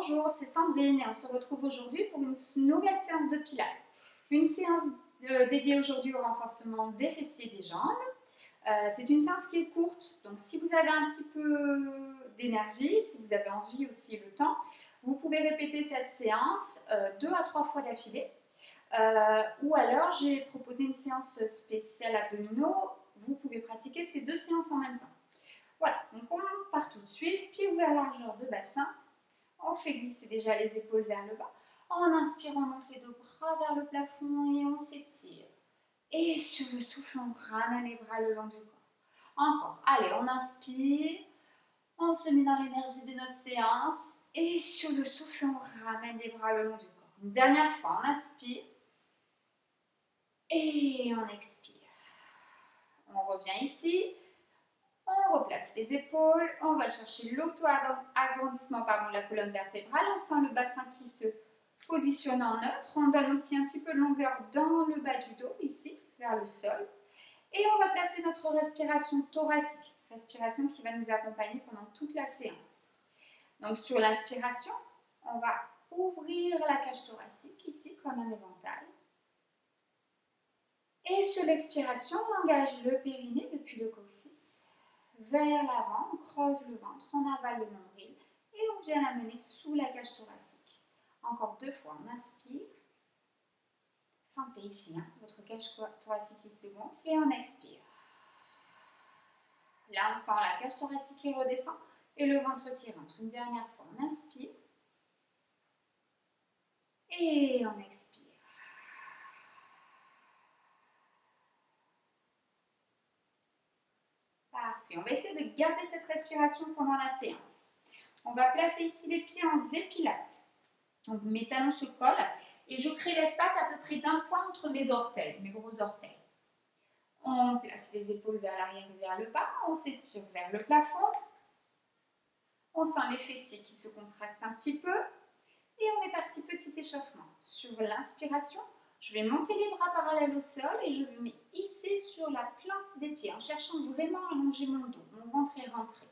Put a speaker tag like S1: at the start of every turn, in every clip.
S1: Bonjour, c'est Sandrine et on se retrouve aujourd'hui pour une nouvelle séance de pilates. Une séance dédiée aujourd'hui au renforcement des fessiers et des jambes. C'est une séance qui est courte, donc si vous avez un petit peu d'énergie, si vous avez envie aussi et le temps, vous pouvez répéter cette séance 2 à 3 fois d'affilée. Ou alors j'ai proposé une séance spéciale abdominaux, vous pouvez pratiquer ces deux séances en même temps. Voilà, donc on part tout de suite, pieds ouverts largeur de bassin. On fait glisser déjà les épaules vers le bas. En inspirant, on monte les deux bras vers le plafond et on s'étire. Et sur le souffle, on ramène les bras le long du corps. Encore. Allez, on inspire. On se met dans l'énergie de notre séance. Et sur le souffle, on ramène les bras le long du corps. Une dernière fois, on inspire. Et on expire. On revient ici. On replace les épaules, on va chercher l'auto-agrandissement de la colonne vertébrale, on sent le bassin qui se positionne en neutre, on donne aussi un petit peu de longueur dans le bas du dos, ici, vers le sol. Et on va placer notre respiration thoracique, respiration qui va nous accompagner pendant toute la séance. Donc sur l'inspiration, on va ouvrir la cage thoracique, ici, comme un éventail. Et sur l'expiration, on engage le périnée depuis le coccyx vers l'avant, on creuse le ventre, on avale le nombril et on vient l'amener sous la cage thoracique. Encore 2 fois, on inspire. Sentez ici votre cage thoracique qui se gonfle et on expire. Là, on sent la cage thoracique qui redescend et le ventre qui rentre. Une dernière fois, on inspire et on expire. Parfait. On va essayer de garder cette respiration pendant la séance. On va placer ici les pieds en V pilate. Donc mes talons se collent et je crée l'espace à peu près d'un point entre mes orteils, mes gros orteils. On place les épaules vers l'arrière et vers le bas, on s'étire vers le plafond. On sent les fessiers qui se contractent un petit peu et on est parti, petit échauffement. Sur l'inspiration, je vais monter les bras parallèles au sol et je vais me hisser sur la plante des pieds en cherchant vraiment à allonger mon dos, mon ventre est rentré.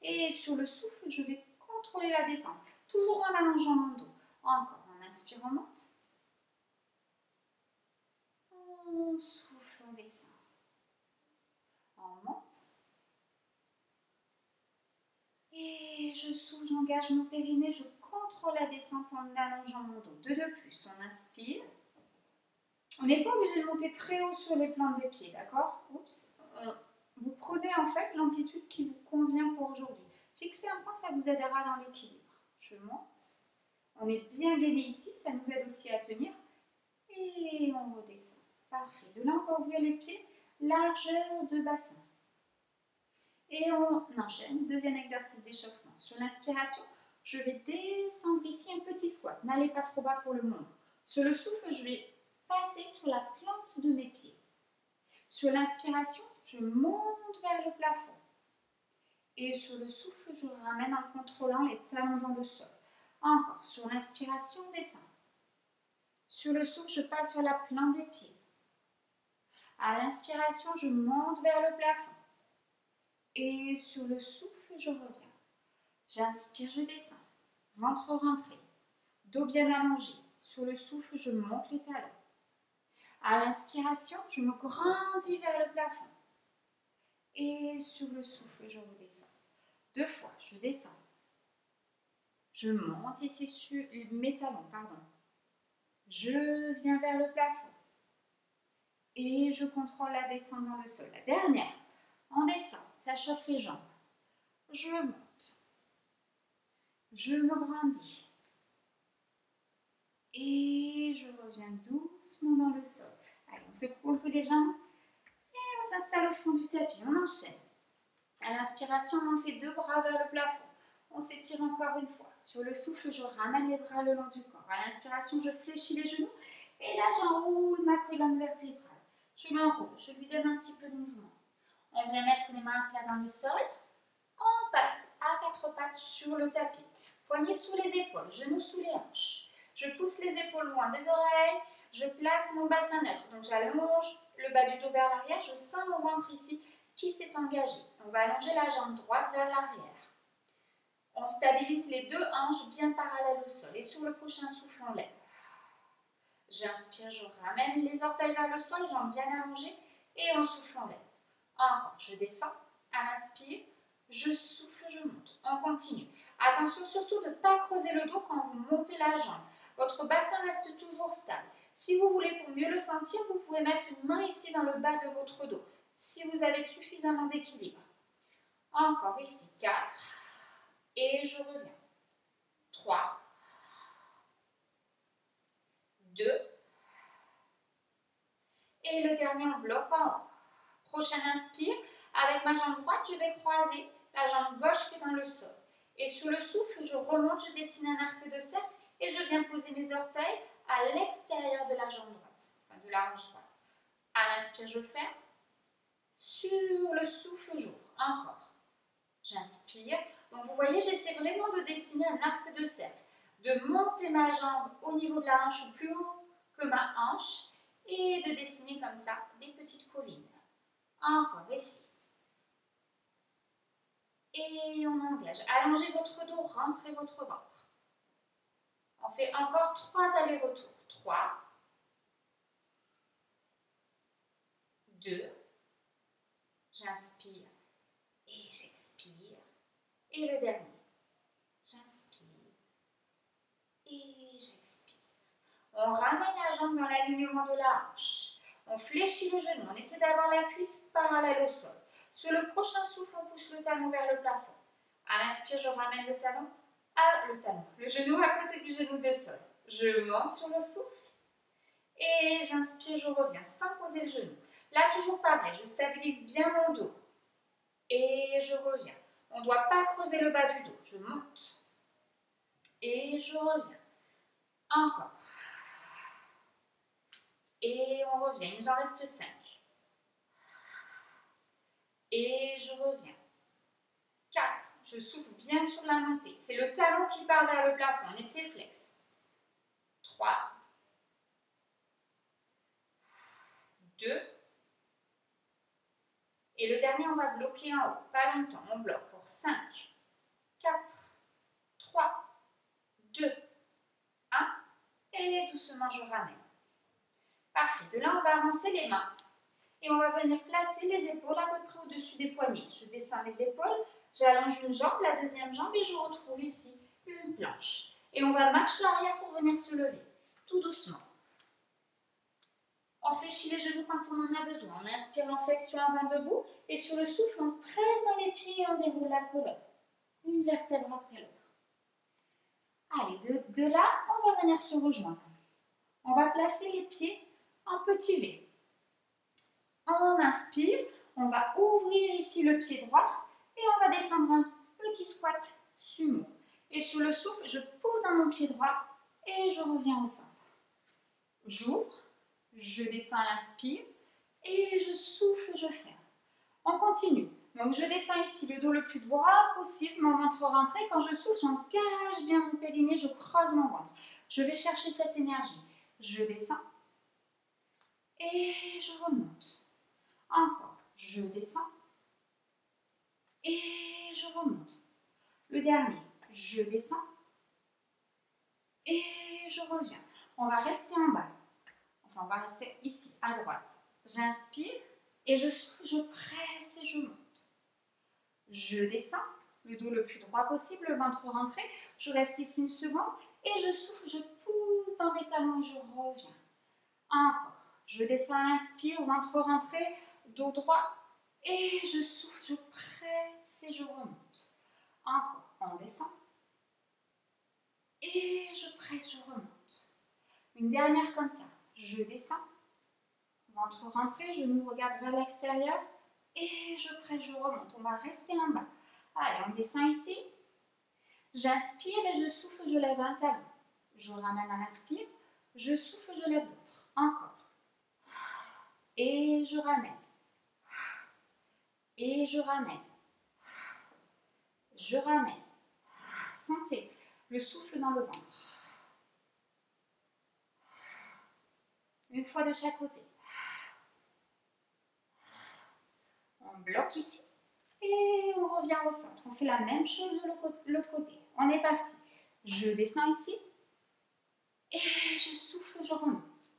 S1: Et sur le souffle, je vais contrôler la descente, toujours en allongeant mon dos. Encore, on inspire, on monte. On souffle, on descend. On monte. Et je souffle, j'engage mon périnée, je contrôle la descente en allongeant mon dos. 2 de plus, on inspire. On n'est pas obligé de monter très haut sur les plantes des pieds, d'accord? Oups. Vous prenez en fait l'amplitude qui vous convient pour aujourd'hui. Fixer un point, ça vous aidera dans l'équilibre. Je monte. On est bien gainé ici, ça nous aide aussi à tenir. Et on redescend. Parfait. De là, on va ouvrir les pieds, largeur de bassin. Et on enchaîne. Deuxième exercice d'échauffement. Sur l'inspiration, je vais descendre ici un petit squat. N'allez pas trop bas pour le moment. Sur le souffle, je vais passer sur la plante de mes pieds. Sur l'inspiration, je monte vers le plafond. Et sur le souffle, je ramène en contrôlant les talons dans le sol. Encore. Sur l'inspiration, descend. Sur le souffle, je passe sur la plante des pieds. À l'inspiration, je monte vers le plafond. Et sur le souffle, je reviens. J'inspire, je descends. Ventre rentré. Dos bien allongé. Sur le souffle, je monte les talons. À l'inspiration, je me grandis vers le plafond. Et sur le souffle, je redescends. 2 fois, je descends. Je monte ici sur mes talons, pardon. Je viens vers le plafond. Et je contrôle la descente dans le sol. La dernière. On descend, ça chauffe les jambes. Je monte. Je me grandis. Et je reviens doucement dans le sol. Allez, on secoue un peu les jambes. Et on s'installe au fond du tapis. On enchaîne. À l'inspiration, on monte les 2 bras vers le plafond. On s'étire encore une fois. Sur le souffle, je ramène les bras le long du corps. À l'inspiration, je fléchis les genoux. Et là, j'enroule ma colonne vertébrale. Je l'enroule. Je lui donne un petit peu de mouvement. On vient mettre les mains à plat dans le sol. On passe à 4 pattes sur le tapis. Poignets sous les épaules, genoux sous les hanches. Je pousse les épaules loin des oreilles. Je place mon bassin neutre. Donc j'allonge le bas du dos vers l'arrière. Je sens mon ventre ici qui s'est engagé. On va allonger la jambe droite vers l'arrière. On stabilise les deux hanches bien parallèles au sol. Et sur le prochain souffle, on lève. J'inspire, je ramène les orteils vers le sol, jambes bien allongées. Et on souffle, on lève. Encore, je descends. À l'inspire, je souffle, je monte. On continue. Attention surtout de ne pas creuser le dos quand vous montez la jambe. Votre bassin reste toujours stable. Si vous voulez pour mieux le sentir, vous pouvez mettre une main ici dans le bas de votre dos. Si vous avez suffisamment d'équilibre. Encore ici, 4. Et je reviens. 3. 2. Et le dernier, on bloque en haut. Prochaine inspire. Avec ma jambe droite, je vais croiser la jambe gauche qui est dans le sol. Et sur le souffle, je remonte, je dessine un arc de cercle et je viens poser mes orteils à l'extérieur de la jambe droite, enfin de la hanche droite. À l'inspire, je ferme. Sur le souffle, j'ouvre. Encore. J'inspire. Donc vous voyez, j'essaie vraiment de dessiner un arc de cercle, de monter ma jambe au niveau de la hanche ou plus haut que ma hanche et de dessiner comme ça des petites collines. Encore ici. Et on engage. Allongez votre dos, rentrez votre ventre. On fait encore 3 allers-retours. 3, 2, j'inspire et j'expire. Et le dernier, j'inspire et j'expire. On ramène la jambe dans l'alignement de la hanche. On fléchit le genou. On essaie d'avoir la cuisse parallèle au sol. Sur le prochain souffle, on pousse le talon vers le plafond. À l'inspire, je ramène le talon le genou à côté du genou des sols. Je monte sur le souffle et j'inspire, je reviens sans poser le genou. Là, toujours pareil, je stabilise bien mon dos et je reviens. On ne doit pas creuser le bas du dos. Je monte et je reviens. Encore. Et on revient. Il nous en reste 5. Et je reviens. 4. Je souffle bien sur la montée. C'est le talon qui part vers le plafond. Les pieds flex. 3. 2. Et le dernier, on va bloquer en haut. Pas longtemps. On bloque pour 5, 4, 3, 2, 1. Et doucement, je ramène. Parfait. De là, on va avancer les mains. Et on va venir placer les épaules à peu près au-dessus des poignets. Je descends mes épaules. J'allonge une jambe, la deuxième jambe et je retrouve ici une planche. Et on va marcher arrière pour venir se lever, tout doucement. On fléchit les genoux quand on en a besoin. On inspire en flexion avant debout et sur le souffle, on presse dans les pieds et on déroule la colonne. Une vertèbre après l'autre. Allez, de là, on va venir se rejoindre. On va placer les pieds en petit V. On inspire, on va ouvrir ici le pied droit. Et on va descendre un petit squat sumo. Et sur le souffle, je pose dans mon pied droit et je reviens au centre. J'ouvre, je descends à l'inspire et je souffle, je ferme. On continue. Donc je descends ici le dos le plus droit possible, mon ventre rentré. Quand je souffle, j'engage bien mon périnée, je creuse mon ventre. Je vais chercher cette énergie. Je descends et je remonte. Encore, je descends. Et je remonte. Le dernier, je descends et je reviens. On va rester en bas. Enfin, on va rester ici, à droite. J'inspire et je souffle, je presse et je monte. Je descends, le dos le plus droit possible, le ventre rentré. Je reste ici une seconde et je souffle, je pousse dans mes talons et je reviens. Encore. Je descends à l'inspire, ventre rentré, dos droit. Et je souffle, je presse et je remonte. Encore, on descend. Et je presse, je remonte. Une dernière comme ça. Je descends. Ventre rentré, genou regarde vers l'extérieur. Et je presse, je remonte. On va rester en bas. Allez, on descend ici. J'inspire et je souffle, je lève un talon. Je ramène à l'inspire. Je souffle, je lève l'autre. Encore. Et je ramène. Et je ramène. Je ramène. Sentez le souffle dans le ventre. Une fois de chaque côté. On bloque ici. Et on revient au centre. On fait la même chose de l'autre côté. On est parti. Je descends ici. Et je souffle, je remonte.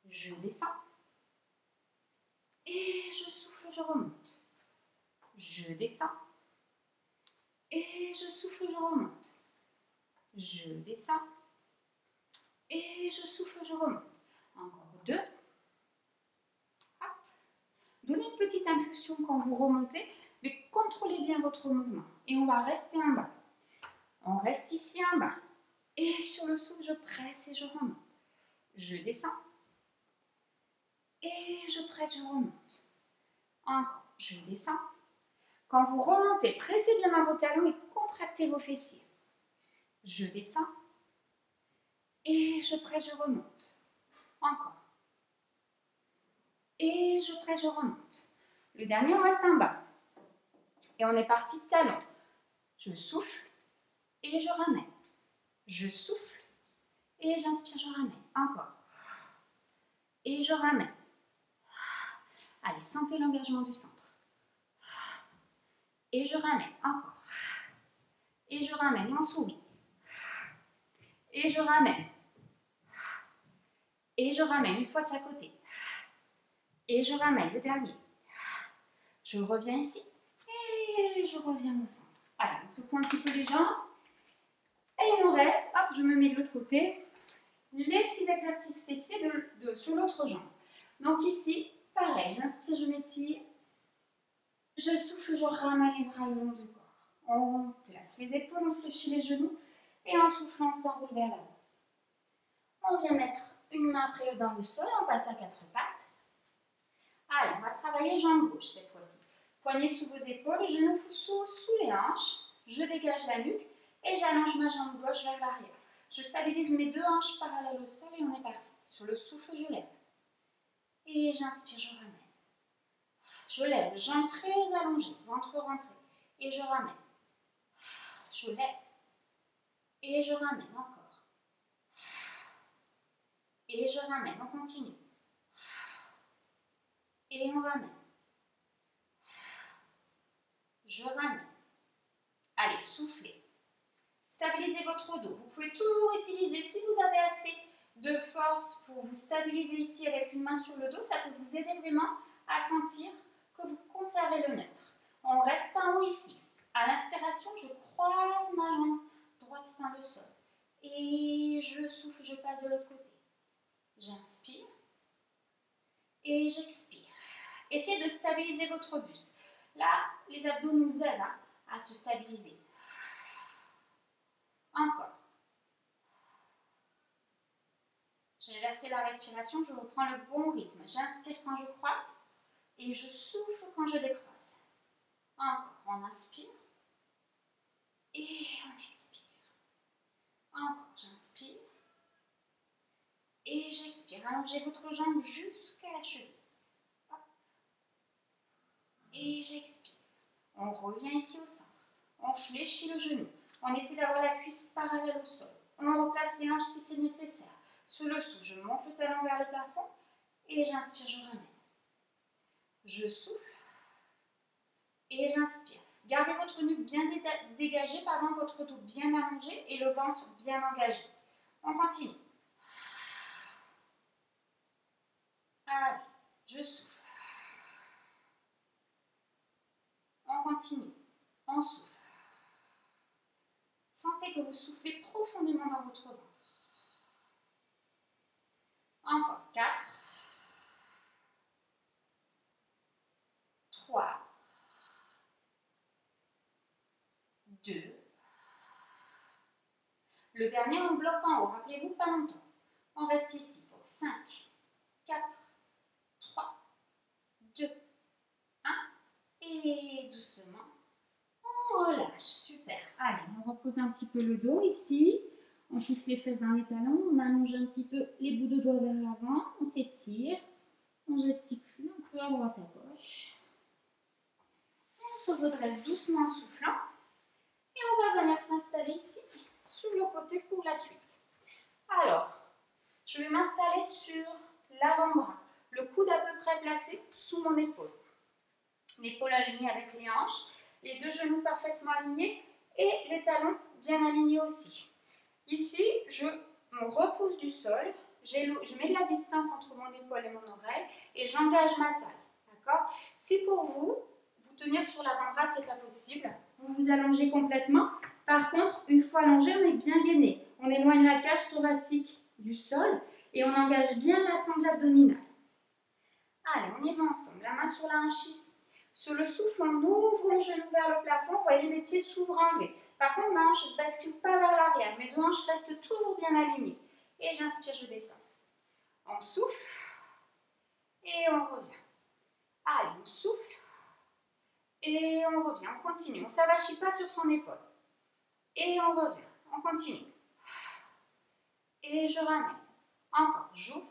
S1: Je descends. Et je souffle, je remonte. Je descends. Et je souffle, je remonte. Je descends. Et je souffle, je remonte. Encore 2. Hop. Donnez une petite impulsion quand vous remontez, mais contrôlez bien votre mouvement. Et on va rester en bas. On reste ici en bas. Et sur le souffle, je presse et je remonte. Je descends. Et je presse, je remonte. Encore, je descends. Quand vous remontez, pressez bien dans vos talons et contractez vos fessiers. Je descends. Et je presse, je remonte. Encore. Et je presse, je remonte. Le dernier, on reste en bas. Et on est parti talon. Je souffle et je ramène. Je souffle et j'inspire, je ramène. Encore. Et je ramène. Allez, sentez l'engagement du centre. Et je ramène. Encore. Et je ramène. Et on sourit. Et je ramène. Et je ramène. Une fois de chaque côté. Et je ramène. Le dernier. Je reviens ici. Et je reviens au centre. Allez, on secoue un petit peu les jambes. Et il nous reste, hop, je me mets de l'autre côté, les petits exercices fessiers sur l'autre jambe. Donc ici, pareil, j'inspire, je m'étire. Je souffle, je ramène les bras le long du corps. On place les épaules, on fléchit les genoux. Et en soufflant, on s'enroule vers l'avant. On vient mettre une main après dans le sol, on passe à 4 pattes. Allez, on va travailler jambe gauche cette fois-ci. Poignets sous vos épaules, genoux sous les hanches. Je dégage la nuque et j'allonge ma jambe gauche vers l'arrière. Je stabilise mes 2 hanches parallèles au sol et on est parti. Sur le souffle, je lève. Et j'inspire, je ramène. Je lève, jambes très allongées, ventre rentré. Et je ramène. Je lève. Et je ramène encore. Et je ramène, on continue. Et on ramène. Je ramène. Allez, soufflez. Stabilisez votre dos. Vous pouvez toujours utiliser, si vous avez assez de force pour vous stabiliser ici avec une main sur le dos, ça peut vous aider vraiment à sentir que vous conservez le neutre. On reste en haut ici. À l'inspiration, je croise ma jambe droite dans le sol. Et je souffle, je passe de l'autre côté. J'inspire et j'expire. Essayez de stabiliser votre buste. Là, les abdos nous aident à se stabiliser. Encore. J'ai inversé la respiration, je reprends le bon rythme. J'inspire quand je croise et je souffle quand je décroise. Encore, on inspire et on expire. Encore, j'inspire et j'expire. Allongez votre jambe jusqu'à la cheville. Hop. Et j'expire. On revient ici au centre. On fléchit le genou. On essaie d'avoir la cuisse parallèle au sol. On replace les hanches si c'est nécessaire. Sur le souffle, je monte le talon vers le plafond et j'inspire, je ramène. Je souffle et j'inspire. Gardez votre nuque bien dégagée, votre dos bien allongé et le ventre bien engagé. On continue. Allez, je souffle. On continue. On souffle. Sentez que vous soufflez profondément dans votre ventre. Encore 4, 3, 2. Le dernier, on bloque en haut. Rappelez-vous, pas longtemps. On reste ici pour 5, 4, 3, 2, 1. Et doucement, on relâche. Super. Allez, on repose un petit peu le dos ici. On pousse les fesses dans les talons. On allonge un petit peu les bouts de doigts vers l'avant. On s'étire. On gesticule un peu à droite à gauche. On se redresse doucement en soufflant. Et on va venir s'installer ici, sur le côté pour la suite. Alors, je vais m'installer sur l'avant-bras. Le coude à peu près placé sous mon épaule. L'épaule alignée avec les hanches, les deux genoux parfaitement alignés et les talons bien alignés aussi. Ici, je me repousse du sol, je mets de la distance entre mon épaule et mon oreille et j'engage ma taille. D'accord? Si pour vous, vous tenir sur l'avant-bras, ce n'est pas possible, vous vous allongez complètement. Par contre, une fois allongé, on est bien gainé. On éloigne la cage thoracique du sol et on engage bien la sangle abdominale. Allez, on y va ensemble. La main sur la hanche ici. Sur le souffle, on ouvre le genou vers le plafond. Vous voyez, mes pieds s'ouvrent en V. Par contre, ma hanche ne bascule pas vers l'arrière. Mes deux hanches restent toujours bien alignées. Et j'inspire, je descends. On souffle et on revient. Allez, on souffle et on revient. On continue. On ne s'avachit pas sur son épaule. Et on revient. On continue. Et je ramène. Encore, j'ouvre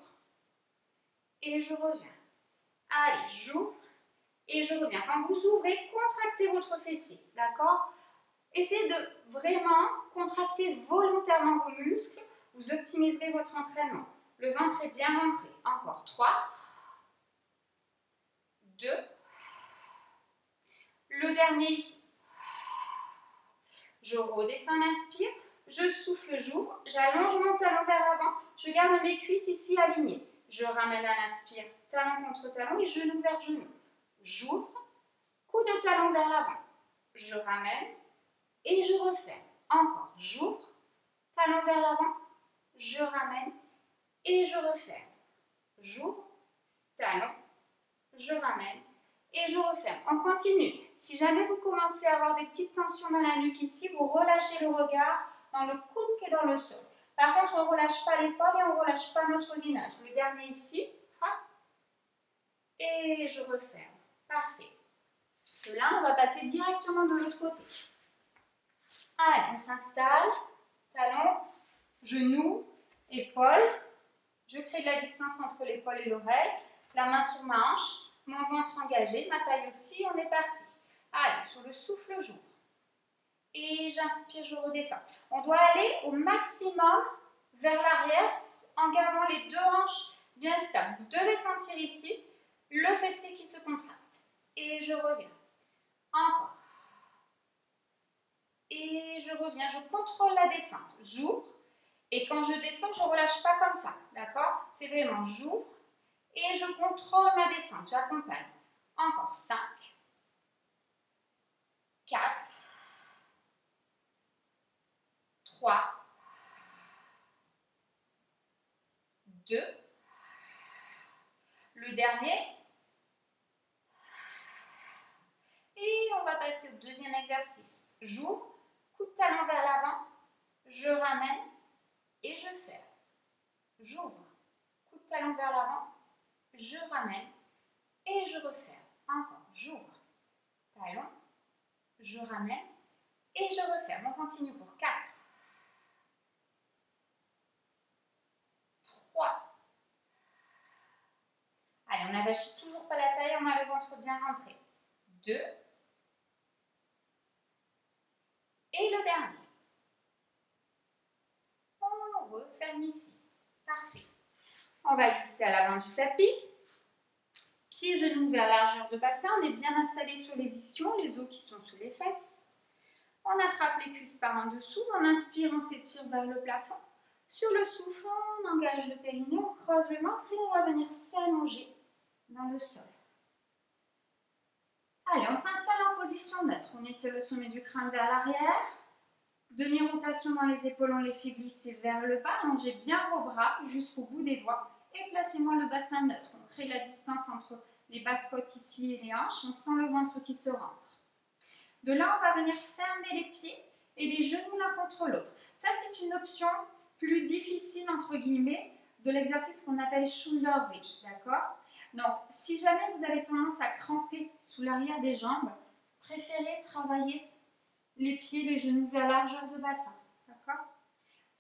S1: et je reviens. Allez, j'ouvre et je reviens. Quand vous ouvrez, contractez votre fessier, d'accord? Essayez de vraiment contracter volontairement vos muscles. Vous optimiserez votre entraînement. Le ventre est bien rentré. Encore 3, 2, le dernier ici. Je redescends l'inspire, je souffle, j'ouvre, j'allonge mon talon vers l'avant, je garde mes cuisses ici alignées. Je ramène à l'inspire, talon contre talon et genou vers genou. J'ouvre, coup de talon vers l'avant. Je ramène et je referme. Encore, j'ouvre, talon vers l'avant, je ramène et je referme. J'ouvre, talon, je ramène et je referme. On continue. Si jamais vous commencez à avoir des petites tensions dans la nuque ici, vous relâchez le regard dans le coude qui est dans le sol. Par contre, on ne relâche pas l'épaule et on ne relâche pas notre gainage. Le dernier ici. Et je referme. Parfait. De là, on va passer directement de l'autre côté. Allez, on s'installe. Talon, genou, épaule. Je crée de la distance entre l'épaule et l'oreille. La main sur ma hanche. Mon ventre engagé, ma taille aussi, on est parti. Allez, sur le souffle, j'ouvre. Et j'inspire, je redescends. On doit aller au maximum vers l'arrière en gardant les deux hanches bien stables. Vous devez sentir ici le fessier qui se contracte. Et je reviens. Encore. Et je reviens, je contrôle la descente. J'ouvre. Et quand je descends, je ne relâche pas comme ça. D'accord? C'est vraiment j'ouvre. Et je contrôle ma descente, j'accompagne. Encore 5, 4, 3, 2, le dernier. Et on va passer au deuxième exercice. J'ouvre, coup de talon vers l'avant, je ramène et je ferme. J'ouvre, coup de talon vers l'avant, je ramène et je referme. Encore, j'ouvre, talon, je ramène et je referme. On continue pour 4, 3. Allez, on n'avachit toujours pas la taille, on a le ventre bien rentré. 2. Et le dernier. On referme ici. Parfait. On va glisser à l'avant du tapis. Pieds, genoux vers largeur de bassin. On est bien installé sur les ischions, les os qui sont sous les fesses. On attrape les cuisses par en dessous. On inspire, on s'étire vers le plafond. Sur le souffle, on engage le périnée, on creuse le ventre et on va venir s'allonger dans le sol. Allez, on s'installe en position neutre. On étire le sommet du crâne vers l'arrière. Demi-rotation dans les épaules, on les fait glisser vers le bas. Allongez bien vos bras jusqu'au bout des doigts. Et placez-moi le bassin neutre. On crée la distance entre les basses côtes ici et les hanches. On sent le ventre qui se rentre. De là, on va venir fermer les pieds et les genoux l'un contre l'autre. Ça, c'est une option plus difficile, entre guillemets, de l'exercice qu'on appelle shoulder bridge, d'accord? Donc, si jamais vous avez tendance à cramper sous l'arrière des jambes, préférez travailler les pieds, les genoux vers largeur de bassin, d'accord?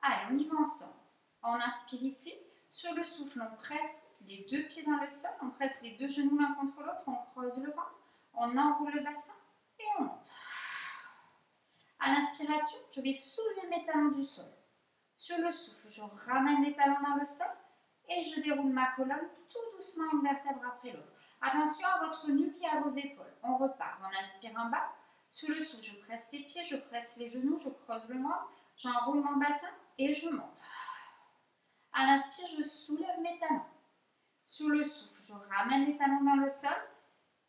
S1: Allez, on y va ensemble. On inspire ici. Sur le souffle, on presse les deux pieds dans le sol, on presse les deux genoux l'un contre l'autre, on creuse le ventre, on enroule le bassin et on monte. À l'inspiration, je vais soulever mes talons du sol. Sur le souffle, je ramène les talons dans le sol et je déroule ma colonne tout doucement, une vertèbre après l'autre. Attention à votre nuque et à vos épaules. On repart. On inspire en bas. Sous le souffle, je presse les pieds, je presse les genoux, je creuse le ventre, j'enroule mon bassin et je monte. À l'inspire, je soulève mes talons. Sous le souffle, je ramène les talons dans le sol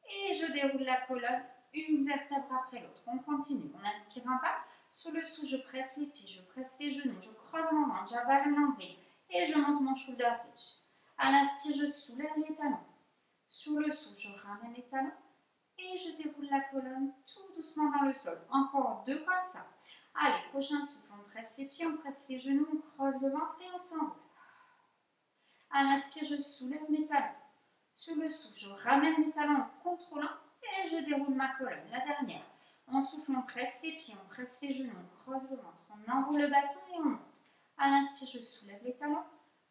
S1: et je déroule la colonne, une vertèbre après l'autre. On continue. On inspire en bas. Sous le souffle, je presse les pieds, je presse les genoux, je creuse mon ventre, j'avale le nombril et je monte mon shoulder bridge. À l'inspire, je soulève les talons. Sous le souffle, je ramène les talons et je déroule la colonne tout doucement dans le sol. Encore 2 comme ça. Allez, prochain souffle, on presse les pieds, on presse les genoux, on creuse le ventre et on s'enroule. À l'inspire, je soulève mes talons. Sous le souffle, je ramène mes talons en contrôlant et je déroule ma colonne. La dernière. On souffle, on presse les pieds, on presse les genoux, on creuse le ventre, on enroule le bassin et on monte. À l'inspire, je soulève les talons,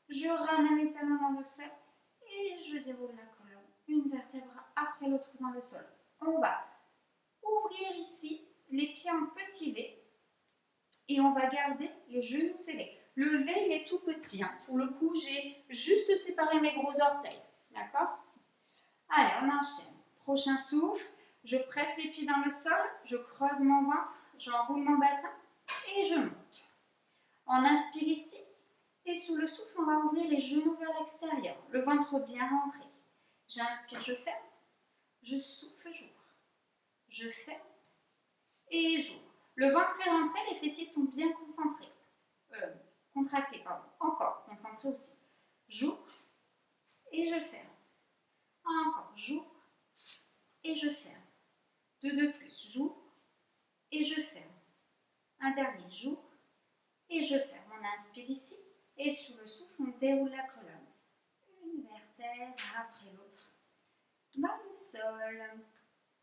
S1: je ramène les talons dans le sol et je déroule la colonne, une vertèbre après l'autre dans le sol. On va ouvrir ici les pieds en petit V et on va garder les genoux serrés. Le V, il est tout petit. Pour le coup, j'ai juste séparé mes gros orteils. D'accord? Allez, on enchaîne. Prochain souffle. Je presse les pieds dans le sol, je creuse mon ventre, j'enroule mon bassin et je monte. On inspire ici et sous le souffle, on va ouvrir les genoux vers l'extérieur, le ventre bien rentré. J'inspire, je ferme, je souffle, j'ouvre. Je ferme et j'ouvre. Le ventre est rentré, les fessiers sont bien concentrés. Contractés, pardon. Encore, concentrés aussi. J'ouvre et je ferme. Encore, j'ouvre et je ferme. 2 de plus, j'ouvre et je ferme. Un dernier, j'ouvre et je ferme. On inspire ici et sous le souffle, on déroule la colonne. Une vertèbre après l'autre dans le sol.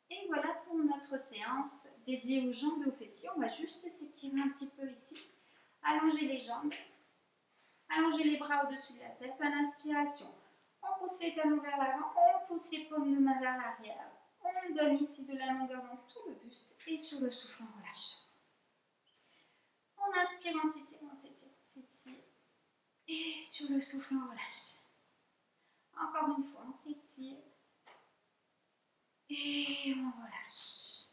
S1: Et voilà pour notre séance dédiée aux jambes et aux fessiers. On va juste s'étirer un petit peu ici. Allonger les jambes. Allonger les bras au-dessus de la tête. À l'inspiration, on pousse les talons vers l'avant. On pousse les paumes de main vers l'arrière. On donne ici de la longueur dans tout le buste et sur le souffle, on relâche. On inspire, on s'étire, on s'étire, on s'étire. Et sur le souffle, on relâche. Encore une fois, on s'étire. Et on relâche.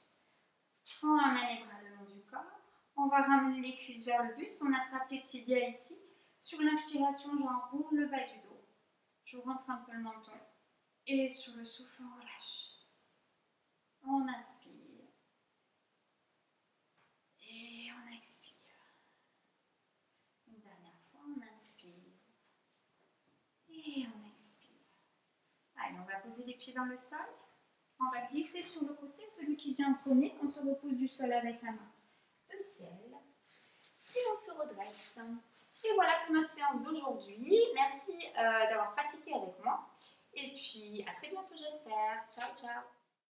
S1: On ramène les bras le long du corps. On va ramener les cuisses vers le buste. On attrape les tibias ici. Sur l'inspiration, j'enroule le bas du dos. Je rentre un peu le menton. Et sur le souffle, on relâche. On inspire. Et on expire. Une dernière fois, on inspire. Et on expire. Allez, on va poser les pieds dans le sol. On va glisser sur le côté, celui qui vient en premier. On se repose du sol avec la main de ciel. Et on se redresse. Et voilà pour notre séance d'aujourd'hui. Merci d'avoir pratiqué avec moi. Et puis, à très bientôt, j'espère. Ciao, ciao.